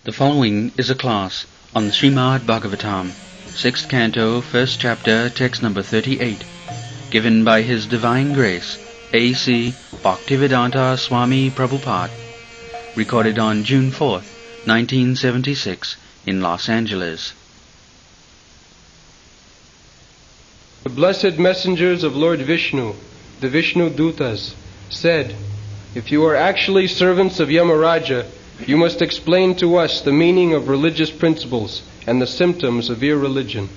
The following is a class on Srimad Bhagavatam, 6th Canto, 1st Chapter, text number 38, given by His Divine Grace, A.C. Bhaktivedanta Swami Prabhupada, recorded on June 4th, 1976, in Los Angeles. The blessed messengers of Lord Vishnu, the Vishnu Dutas, said, "If you are actually servants of Yamaraja, you must explain to us the meaning of religious principles and the symptoms of irreligion."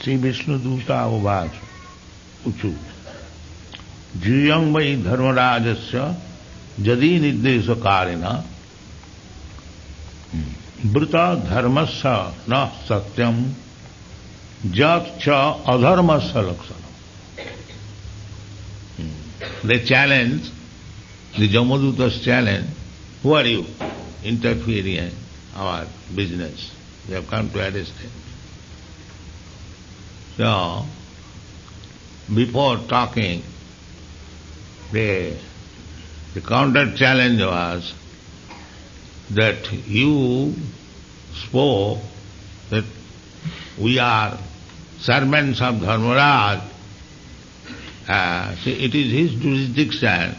Sri Vishnu Duta Uvaj Uchu Jiyang Vai Dharmarajasya Jadi Nirdeshakarina Brita Dharmasya Na Satyam Jat Cha Adharmasya Lakshana. They challenge, the Jamadutas challenge, who are you interfering in our business? We have come to arrest him. So, before talking, the counter challenge was that you spoke that we are servants of Dharmaraj. See, it is his jurisdiction.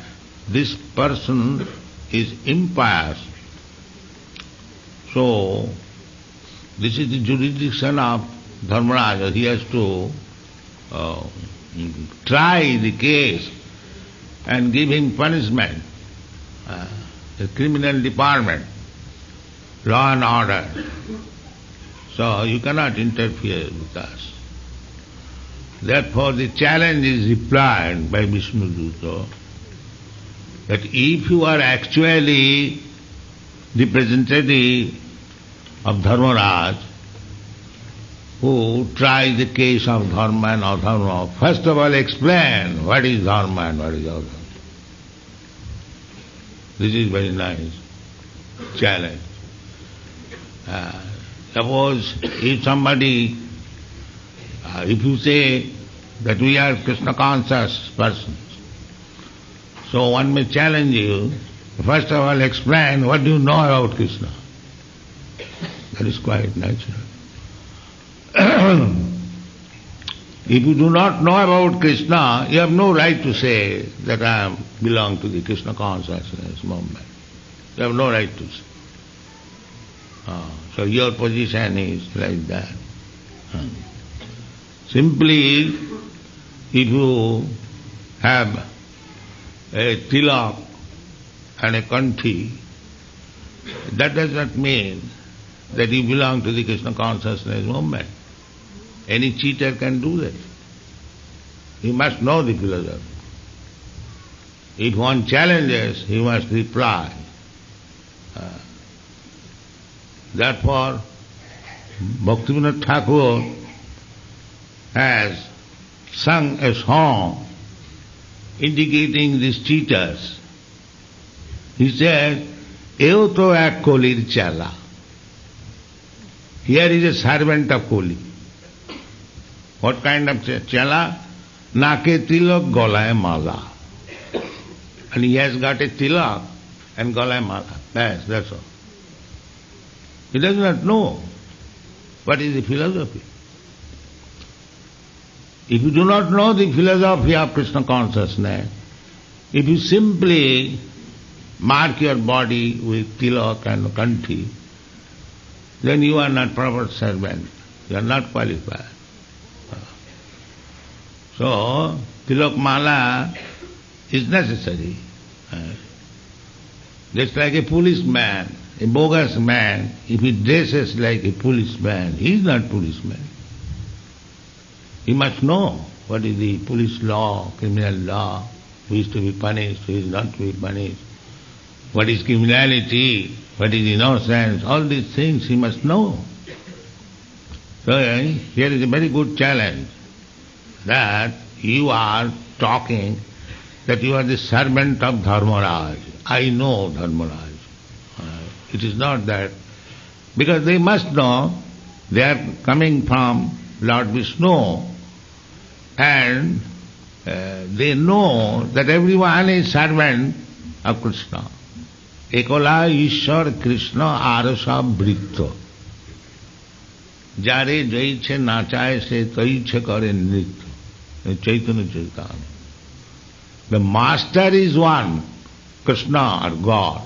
This person is impious. So, this is the jurisdiction of Dharmaraj. He has to try the case and give him punishment. The criminal department, law and order. So, you cannot interfere with us. Therefore, the challenge is replied by Vishnu Duta that if you are actually representative of Dharmaraj, who tries the case of Dharma and Adharma, first of all explain what is Dharma and what is Adharma. This is very nice challenge. Suppose if somebody, if you say that we are Krishna conscious persons, so one may challenge you, first of all explain what do you know about Krishna. That is quite natural. If you do not know about Krishna, you have no right to say that I belong to the Krishna consciousness movement. You have no right to say. So your position is like that. Simply, if you have a tilak and a kanthi, that does not mean that you belong to the Krishna consciousness movement. Any cheater can do that. He must know the philosophy. If one challenges, he must reply. Therefore, Bhaktivinoda Thakur has sung a song indicating these cheaters. He said, "Eo to ek kolir chala." Here is a servant of Koli. What kind of chala? Nake tilak golaye mala. And he has got a tilak and golaye mala. Yes, that's all. He does not know what is the philosophy. If you do not know the philosophy of Krishna consciousness, if you simply mark your body with tilak and kanthi, then you are not proper servant. You are not qualified. So, tilak mala is necessary. Just like a policeman, a bogus man, if he dresses like a policeman, he is not policeman. He must know what is the police law, criminal law, who is to be punished, who is not to be punished, what is criminality, what is innocence, all these things he must know. So here is a very good challenge, that you are talking that you are the servant of Dharmaraj. I know Dharmaraj. It is not that, because they must know they are coming from Lord Vishnu, and they know that everyone is servant of Krishna. Ekola Ishwar Krishna Arasa Britto. Jare jaiche nachaye se taiche kare nritya. Chaitanya Charitamrita. The master is one, Krishna or God.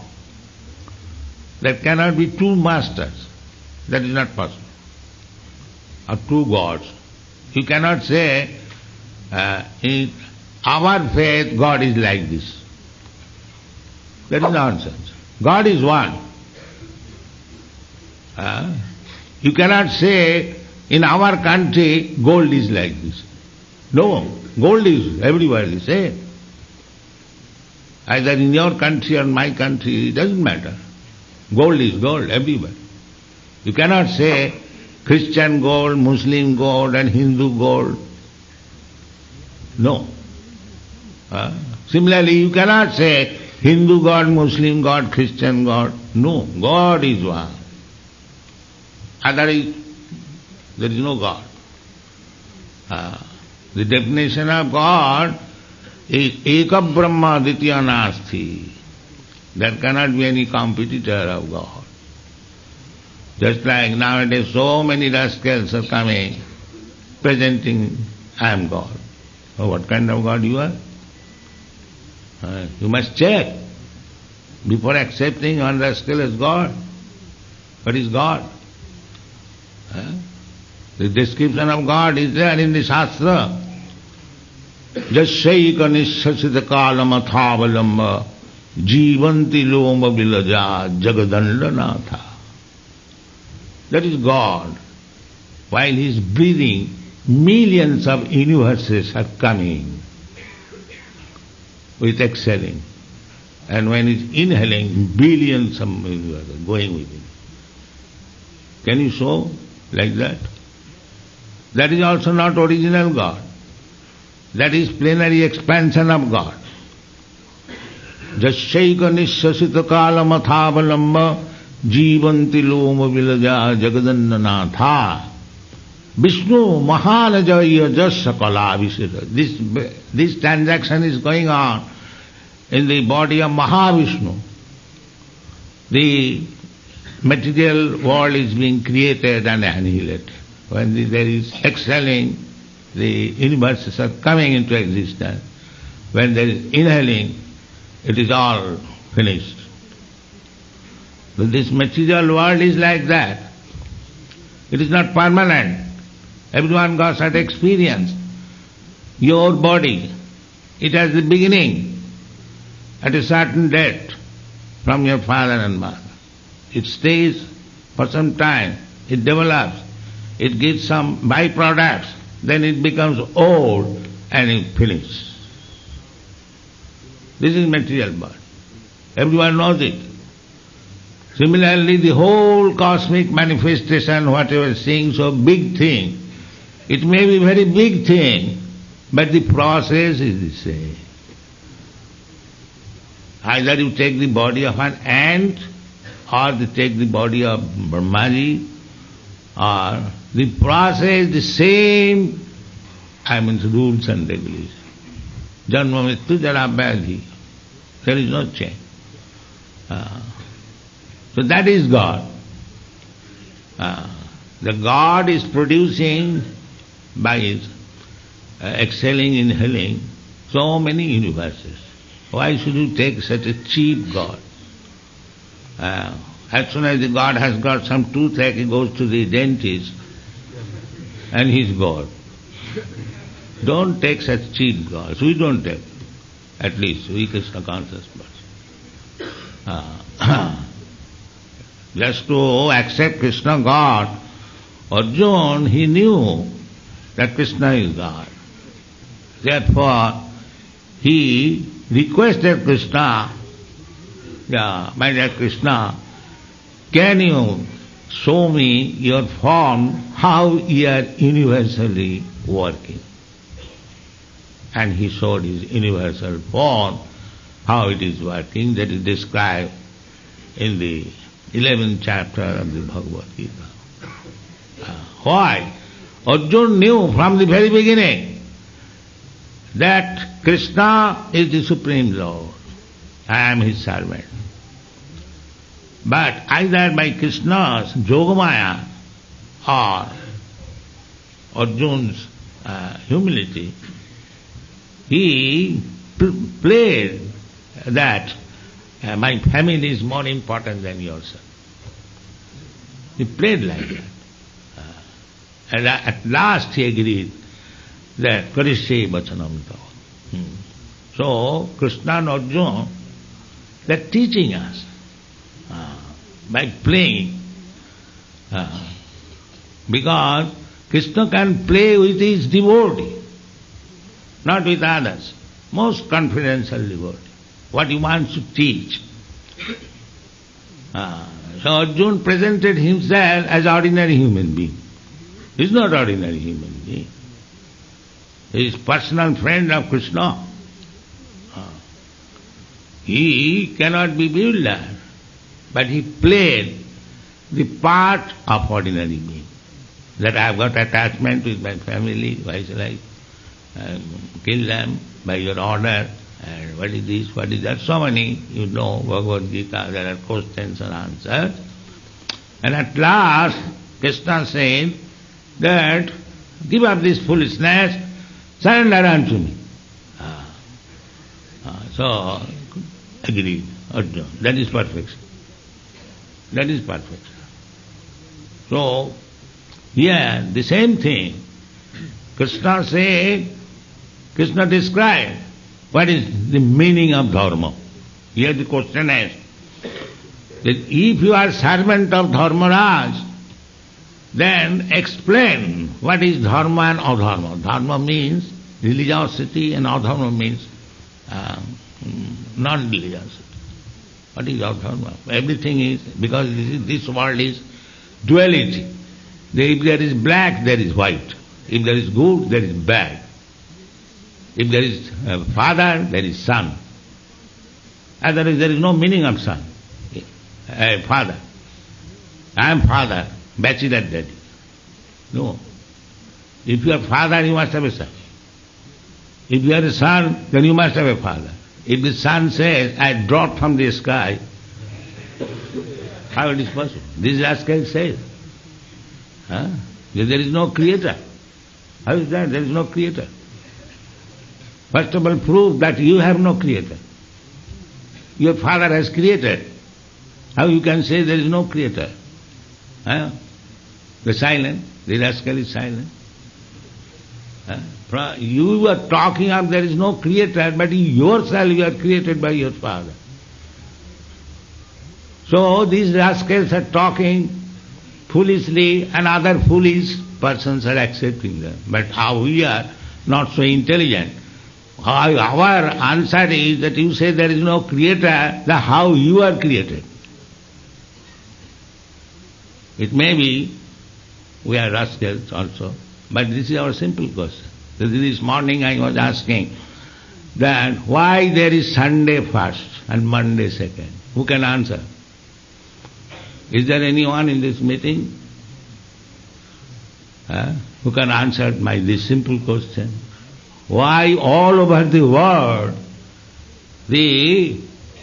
There cannot be two masters. That is not possible. Or two gods. You cannot say, in our faith God is like this. That is nonsense. God is one. You cannot say, in our country gold is like this. No, gold is everywhere the same. Either in your country or my country, it doesn't matter. Gold is gold everywhere. You cannot say Christian gold, Muslim gold and Hindu gold. No. Similarly, you cannot say Hindu God, Muslim God, Christian God. No, God is one. Otherwise, there is no God. The definition of God is Eka Brahma Ditya Nasti. There cannot be any competitor of God. Just like nowadays so many rascals are coming, presenting, I am God. Oh, what kind of God you are? You must check before accepting one rascal as God. What is God? The description of God is there in the Shastra. Jasyaika nishasita kalamathavalamba jivanti loma vilaja jagadandanatha. That is God. While He is breathing, millions of universes are coming with exhaling. And when He is inhaling, billions of universes are going with Him. Can you show like that? That is also not original God. That is plenary expansion of God. Jasyaika nishasita kalamathavalamba jivanti loma vilaja jagadandanatha. Vishnu mahanajaya jasakala visita. This transaction is going on in the body of Mahavishnu. The material world is being created and annihilated. When there is exhaling, the universes are coming into existence. When there is inhaling, it is all finished. But this material world is like that. It is not permanent. Everyone got that experience. Your body, it has the beginning at a certain date from your father and mother. It stays for some time, it develops, it gives some byproducts, then it becomes old and it finishes. This is material body. Everyone knows it. Similarly, the whole cosmic manifestation, whatever is seeing so big thing, it may be very big thing, but the process is the same. Either you take the body of an ant, or you take the body of Brahmaji, or the process the same, rules and regulations. Janma mrityu jara vyadhi. There is no change. So that is God. The God is producing by His exhaling, inhaling so many universes. Why should you take such a cheap God? As soon as the God has got some toothache, he goes to the dentist and he's God. Don't take such cheap gods. We don't take. At least we Krishna conscious persons. Just to accept Krishna God, Arjuna, he knew that Krishna is God. Therefore, he requested Krishna, my dear Krishna, can you show me your form, how you are universally working? And he showed his universal form, how it is working, that is described in the 11th chapter of the Bhagavad Gita. Why? Arjuna knew from the very beginning that Krishna is the Supreme Lord. I am his servant. But either by Krishna's Yogamaya or Arjuna's humility, he played that my family is more important than yourself. He played like that. And at last he agreed that Karishye Vachanam Tava. So Krishna and Arjuna, they are teaching us by playing. Because Krishna can play with his devotee, not with others. Most confidential devotee. What he wants to teach. So Arjuna presented himself as ordinary human being. He is not ordinary human being. He is personal friend of Krishna. He cannot be bewildered, but he played the part of ordinary being. That I have got attachment with my family, why shall I kill them by your order? And what is this, what is that? So many, you know, Bhagavad Gita, there are questions and answers. And at last, Krishna said that, give up this foolishness, surrender unto me. So, agreed, Arjuna. That is perfection. That is perfection. So, yeah, the same thing. Krishna said, Krishna described what is the meaning of dharma. Here the question is, that if you are servant of Dharmaraj, then explain what is dharma and adharma. Dharma means religiosity and adharma means non-religiosity. What is adharma? Everything is, because this world is duality. If there is black, there is white. If there is good, there is bad. If there is a father, there is son. Otherwise there is no meaning of son. Father. I am father, bachelor daddy. No. If you are father, you must have a son. If you are a son, then you must have a father. If the son says, I dropped from the sky, how it is possible? This rascal says. There is no creator. How is that? There is no creator. First of all, prove that you have no creator. Your father has created. How you can say there is no creator? The silent, the rascal is silent. You are talking of there is no creator, but yourself you are created by your father. So these rascals are talking foolishly and other foolish persons are accepting them. But how we are not so intelligent. Our answer is that you say there is no creator, then how you are created. It may be we are rascals also, but this is our simple question. So this morning I was asking that why there is Sunday first and Monday second. Who can answer? Is there anyone in this meeting who can answer this simple question? Why all over the world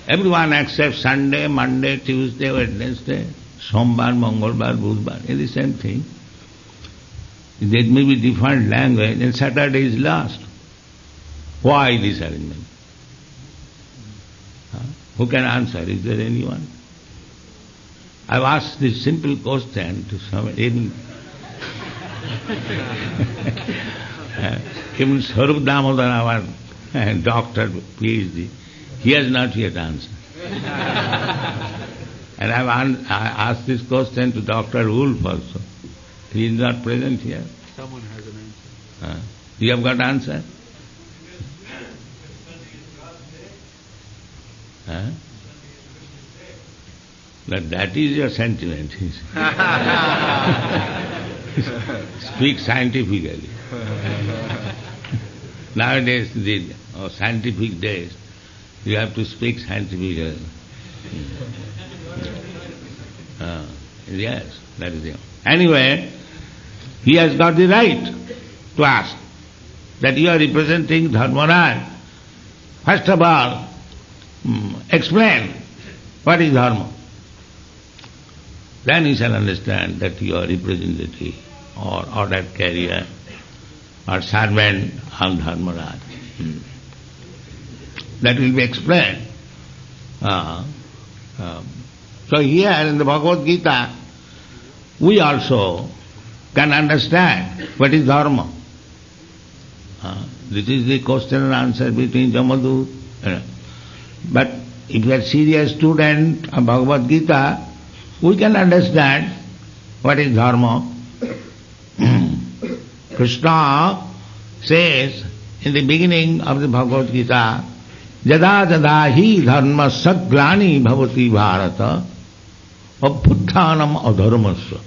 everyone accepts Sunday, Monday, Tuesday, Wednesday, Sombar, Mangolbar, Budbar, it's the same thing. There may be different language and Saturday is last. Why this arrangement? Who can answer? Is there anyone? I've asked this simple question to somebody. Even Swarup Damodar, our doctor, PhD, he has not yet answered. And I asked this question to Dr. Wolf also. He is not present here. Someone has an answer. You have got answer? But that is your sentiment. Speak scientifically. Nowadays, the scientific days, you have to speak scientifically. Yes, that is it. Anyway, he has got the right to ask. that you are representing Dharmaraj. First of all, explain what is dharma. Then you shall understand that you are representative or order carrier or servant of Dharmaraj. That will be explained. So here in the Bhagavad Gita, we also can understand what is dharma. This is the question and answer between Jamadut. But if you are serious student of Bhagavad Gita, we can understand what is dharma. Krishna says in the beginning of the Bhagavad Gita, Jada jada hi dharma saglani bhavati bharata abhutthanam adharmasya.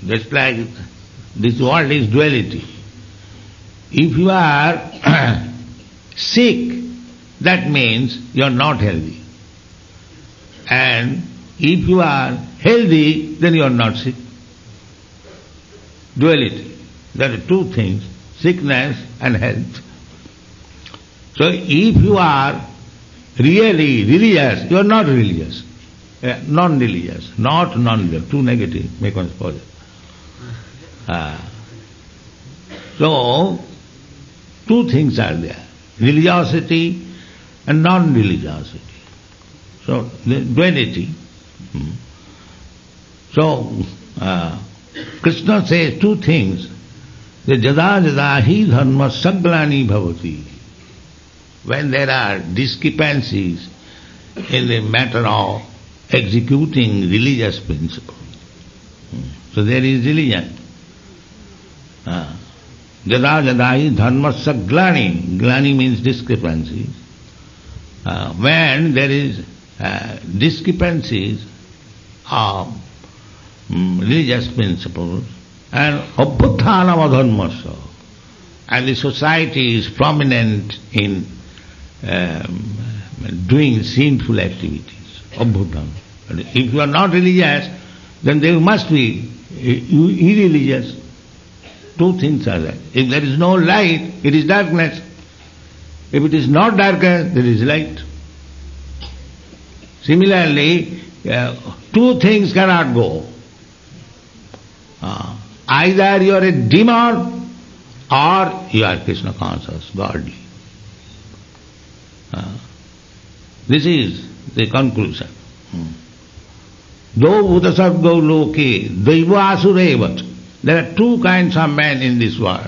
Just like this world is duality. If you are sick, that means you are not healthy. And if you are healthy, then you are not sick. Duality. There are two things, sickness and health. So if you are really religious, you are not religious. Non-religious, not non-religious, too negative, make one positive. So, two things are there, religiosity and non-religiosity. So, the duality. So, Krishna says two things. The jada jada hi dharma saglani bhavati. When there are discrepancies in the matter of executing religious principles. So there is religion. Jada jada hi dharma saglani. Glani means discrepancies. When there is discrepancies of religious principles and abhutthanam adharmasya, and the society is prominent in doing sinful activities, abhutthanam. If you are not religious, then there must be irreligious. Two things are there. If there is no light, it is darkness. If it is not darkness, there is light. Similarly, two things cannot go. Either you are a demon or you are Krishna conscious, godly. This is the conclusion. Do bhutasargau loke daiva asurevat. There are two kinds of men in this world.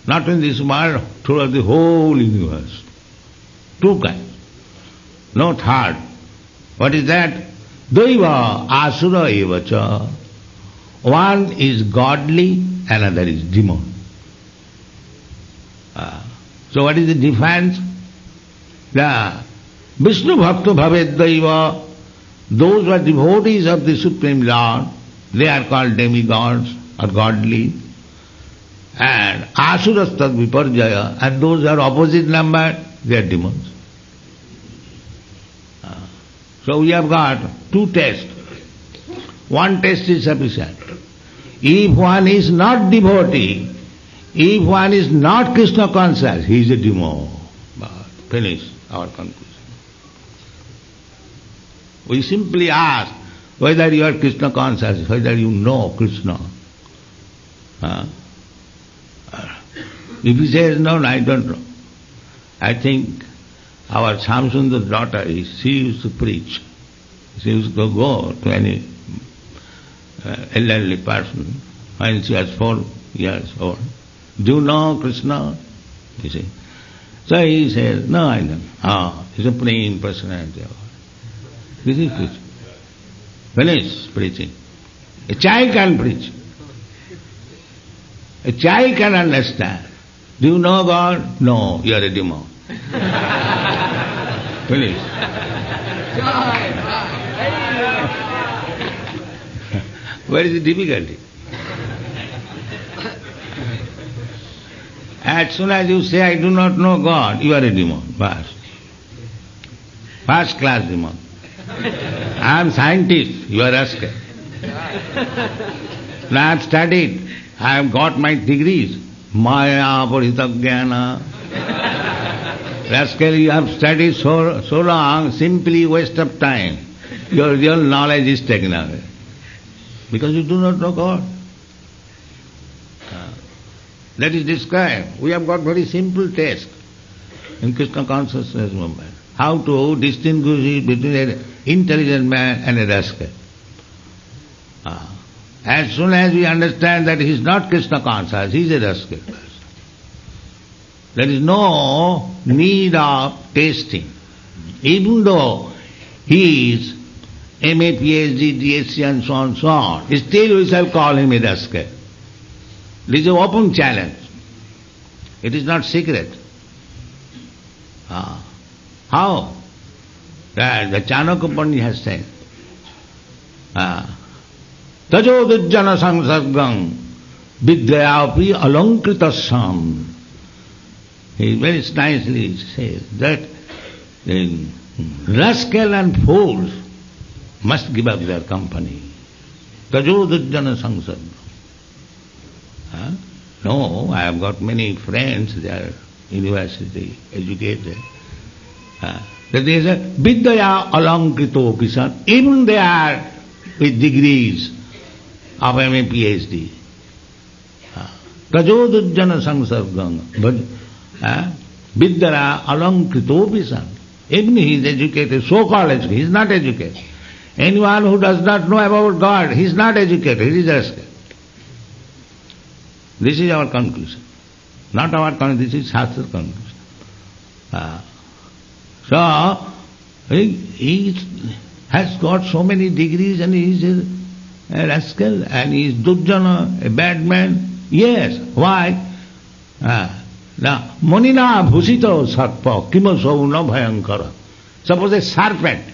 Not in this world, throughout the whole universe. Two kinds. No third. What is that? Daiva asura evacha. One is godly, another is demon. So what is the difference? The Vishnu Bhakta Bhaved Daiva, those who are devotees of the Supreme Lord, they are called demigods or godly. And Asuras Tad Viparjaya, and those who are opposite number, they are demons. So we have got two tests. One test is sufficient. If one is not devotee, if one is not Krishna conscious, he is a demon. Finish our conclusion. We simply ask whether you are Krishna conscious, whether you know Krishna. If he says, no, I don't know. I think our Shamsundar's daughter, she used to preach. She used to go to any elderly person when she was 4 years old. Do you know Krishna? You see. So he says, no, I don't. He's a Supreme Personality of God. This is preaching. Finish preaching. A child can preach. A child can understand. Do you know God? No, you are a demon. Finish. Where is the difficulty? As soon as you say, I do not know God, you are a demon. First class demon. I am scientist, you are rascal. Now I have studied I have got my degrees. Maya Parithagyana. Rascal, you have studied so long, simply waste of time. Your real knowledge is taken away. Because you do not know God. That is described. We have got very simple test in Krishna consciousness movement. How to distinguish between an intelligent man and a rascal. As soon as we understand that he is not Krishna conscious, he is a rascal. There is no need of tasting. Even though he is MA, PhD, DSc and so on, still we shall call him a rascal. This is an open challenge. It is not secret. How? That the Chanakya Pandit has said, Tajo Dujjana Sangsargam Vidyapi Alankritasam. He very nicely says that the rascal and fools must give up their company. Tajo Dujjana Sangsargam. No, I have got many friends, they are university educated. That there is a Vidyaya Alankrito Kisan, even they are with degrees of MA, PhD. Tajodujjana Sangsargam, Vidyaya Alankrito Kisan. Even he is educated, so-called educated, he is not educated. Anyone who does not know about God, he is not educated, he is rascal. This is our conclusion. Not our conclusion, this is Shastra conclusion. So, he has got so many degrees and he is a rascal and he is Dujjana, a bad man. Yes, why? Monina bhusito sarpa kimoso na bhayankara. Suppose a serpent,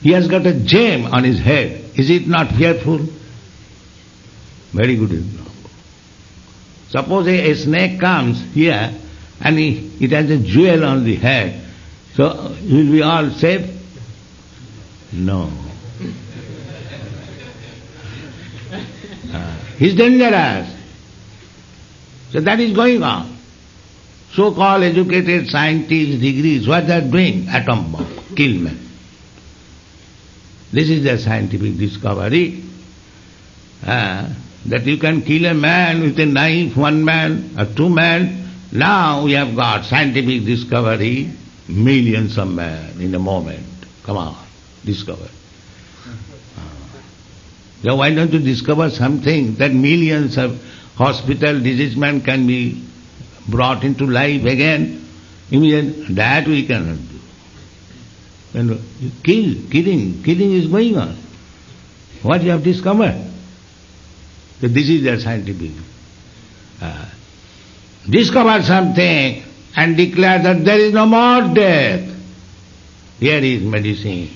he has got a gem on his head. Is it not fearful? Very good example. Suppose a snake comes here and it has a jewel on the head. So will we all safe? No. He's dangerous. So that is going on. So-called educated scientists, degrees, what they are doing? Atom bomb, kill men. This is their scientific discovery. That you can kill a man with a knife, one man or two men. Now we have got scientific discovery, millions of men in a moment. Come on, discover. So why don't you discover something that millions of hospital disease men can be brought into life again? Immediately, that we cannot do. And killing is going on. What you have discovered? So this is their scientific. Discover something and declare that there is no more death. Here is medicine.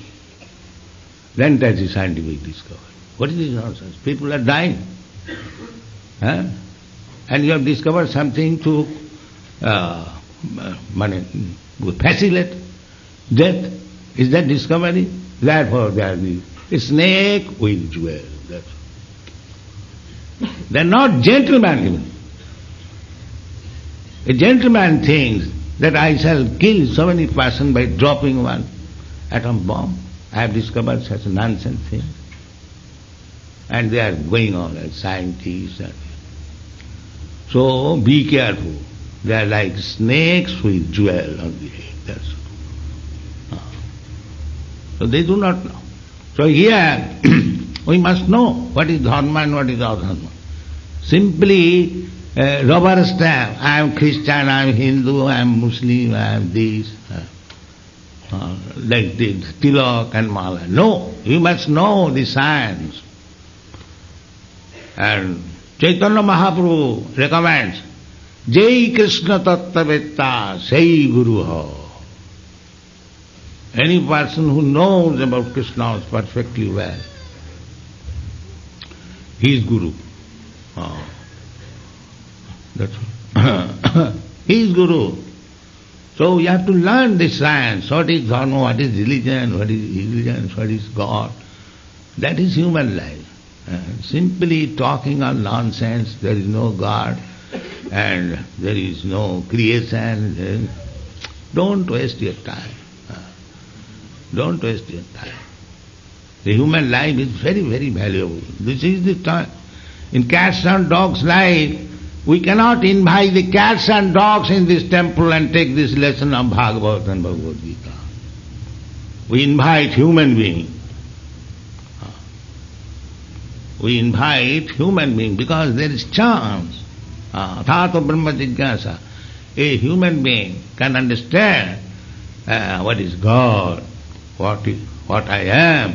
Then that is scientific discovery. What is this nonsense? People are dying. And you have discovered something to facilitate death. Is that discovery? Therefore there is a snake with jewel. That's they are not gentlemen even. A gentleman thinks that I shall kill so many persons by dropping one atom bomb. I have discovered such a nonsense thing. And they are going on as scientists. So be careful. They are like snakes with jewel on the head. That's all. So they do not know. So here we must know what is dharma and what is adharma. Simply rubber stamp, I am Christian, I am Hindu, I am Muslim, I am this, like this, tilak and mala. No, you must know the science. And Chaitanya Mahaprabhu recommends, Jai Krishna Tattvavitta, Sai Guru Ho. Any person who knows about Krishna perfectly well, he is Guru. That's all. He is Guru. So you have to learn this science. What is dharma, what is religion, what is God. That is human life. Simply talking on nonsense, there is no God and there is no creation. Don't waste your time. Don't waste your time. The human life is very, very valuable. This is the time. In cats and dogs' life, we cannot invite the cats and dogs in this temple and take this lesson of Bhagavad and Bhagavad Gita. We invite human beings. We invite human beings because there is chance. Tato Brahma Jigyasa. A human being can understand what is God, what I am,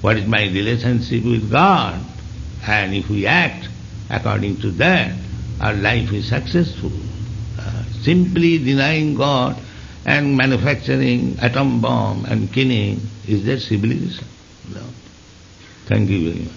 what is my relationship with God. And if we act according to that, our life is successful. Simply denying God and manufacturing atom bomb and killing, is that civilization? No. Thank you very much.